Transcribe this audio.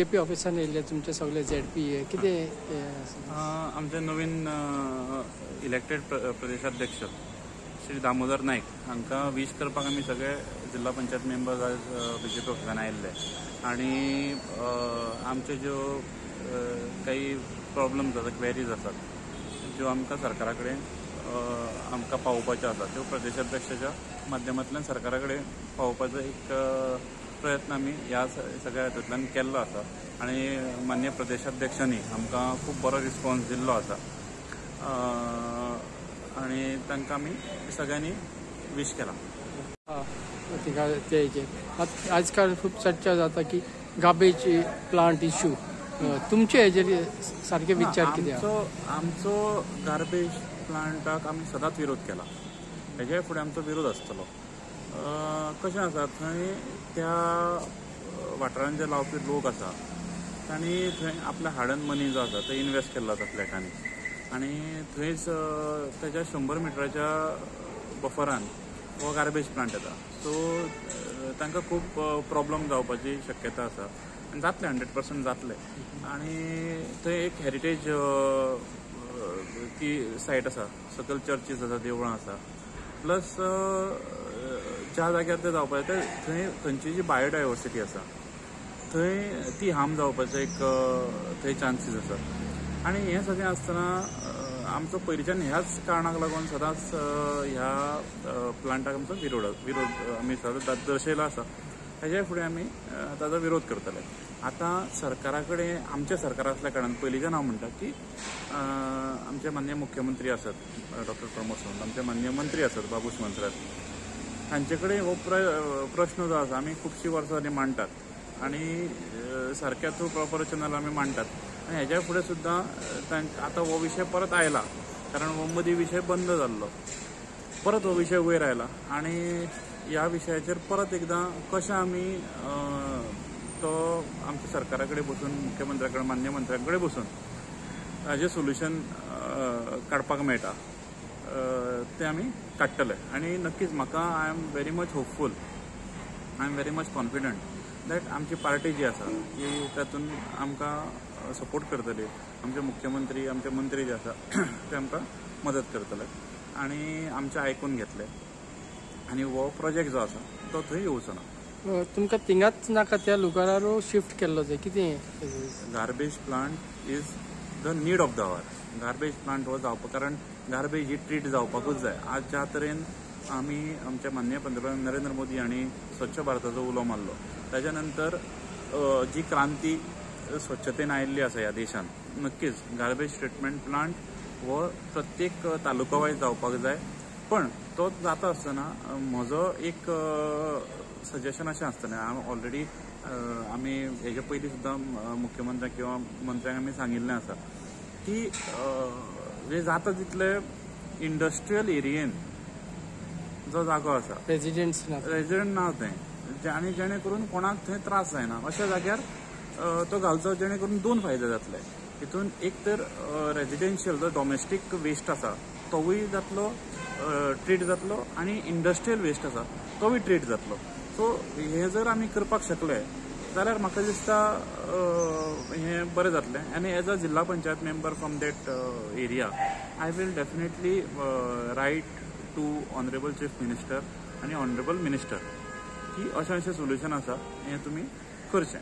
BJP ऑफिसान येयले तुमचे सगळे ZP कितें आमचे नवीन इलेक्टेड प्रदेशाध्यक्ष श्री दामोदर नायक हांकां विश करपाक आमी सगळे जिल्हा पंचायत मेंबर्स आज BJP ऑफिसान आयिल्ले आनी आमचे ज्यो काही प्रॉब्लम्स आसा क्वेरीज आसात ज्यो आमकां सरकारा कडेन आमकां पावोवपाच्यो आसा त्यो प्रदेशाध्यक्षाच्या माध्यमांतल्यान सरकारा कडेन पावोवपाचो एक प्रयत्न आमी ह्या सगळ्या हातूंतल्यान केल्लो आसा आनी मान्य प्रदेशाध्यक्षांनी आमकां खूब बरो रिस्पॉन्स दिल्लो आसा आनी तांकां आमी सगळ्यांनी विश केला. आजकाल खूब चर्चा जाता की गार्बेज प्लांट इश्यू तुमचे हेजेर सारके विचार कितें आमचो गार्बेज प्लांटाक आमी सदांच विरोध केला. हेजे फुडें आमचो विरोध आसतलो. कशें आसा थंय त्या वाठारांत जे लावपी लोक आसा तांणी थंय आपल्या हार्ड अर्न मनी जो आसा तो इन्वेस्ट केल्लो आसा फ्लॅटांनी आनी थंयच तेच्या 100 मिटराच्या बफरान हो गार्बेज प्लांट येता. सो तांकां खूब प्रॉब्लम जावपाची शक्यता आसा आनी जातले 100% जातले. आनी थंय एक हेरिटेज ती सायट आसा, सकयल चर्चीस आसा, देवळां आसा, प्लस ज्या जाग्यार ते जावपाक जाय थंय थंयची जी बायोडायवर्सिटी आसा थंय ती हार्म जावपाचो एक थंय चान्सीस आसात. आनी हें सगळें आसतना आमचो पयलींच्यान ह्याच कारणाक लागून सदांच ह्या प्लांटाक आमचो विरोध आमी सदांच दर्शयलो आसा. हेजे फुडें आमी ताचो विरोध करतले. आतां सरकारा कडेन आमचें सरकार आसल्या कारणान पयलींच्यान हांव म्हणटा की आमचे मान्य मुख्यमंत्री आसात डॉक्टर प्रमोद सावंत, आमचे मान्य मंत्री आसात बाबूश मंत्रात, हांचे कडेन हो प्रश्न जो आसा आमी खुबशीं वर्सां जालीं मांडटात आनी सारक्या थ्रू प्रॉपर चॅनल आमी मांडटात. आनी हेज्या फुडें सुद्दां आतां हो विशय परत आयला कारण हो मदीं विशय बंद जाल्लो, परत हो विशय वयर आयला आनी ह्या विशयाचेर परत एकदां कशें आमी तो आमच्या सरकारा कडेन बसून मुख्यमंत्र्या कडेन मान्य मंत्र्यां कडेन बसून हाजें सोल्युशन काडपाक मेळटा ते आमी काडटले. आनी नक्कीच म्हाका I am very much hopeful, I am very much confident that आमची पार्टी जी आसा ती तातूंत आमकां सपोर्ट करतली. आमचे मुख्यमंत्री आमचे मंत्री जे आसा ते आमकां मदत करतले आनी आमचें आयकून घेतले आनी हो प्रोजेक्ट जो आसा तो थंय येवचो ना. तुमकां थिंगाच नाका त्या लुगारारू शिफ्ट केल्लो जाय कितें? Garbage plant is the need of the hour. Garbage plant हो जावपाक कारण गार्बेज ही ट्रीट जावपाकूच जाय. आज ज्या तरेन आमी आमचे माननीय पंतप्रधान नरेंद्र मोदी हांणी स्वच्छ भारताचो उलो मारलो ताच्या नंतर जी क्रांती स्वच्छतेन आयिल्ली आसा ह्या देशान, नक्कीच गार्बेज ट्रिटमेंट प्लांट हो प्रत्येक तालुका वायज जावपाक जाय. पण तो जाता आसतना म्हजो एक सजेशन अशें आसतलें, हांव ऑलरेडी आमी हेजे पयलीं सुद्दां मुख्यमंत्र्यांक किंवा मंत्र्यांक आमी सांगिल्लें आसा की जे जाता तितले इंडस्ट्रियल एरियेन जो जागो आसा रेजिडेंट ना थंय आनी जेणे करून कोणाक थंय त्रास जायना अशा जाग्यार तो घालचो जेणे करून 2 फायदे जातले. हितून एक तर रेजिडेन्शियल जो डॉमेस्टीक वेस्ट आसा तोवूय जातलो ट्रीट जातलो आनी इंडस्ट्रियल वेस्ट आसा तोवूय ट्रीट जातलो. सो हे जर आमी करपाक शकले जाल्यार म्हाका दिसता हें बरें जातलें. आनी as a zilla panchayat member from that area I will definitely write to honourable chief minister आनी ऑनरेबल मिनिस्टर की अशें सोल्युशन आसा हें तुमी करचें.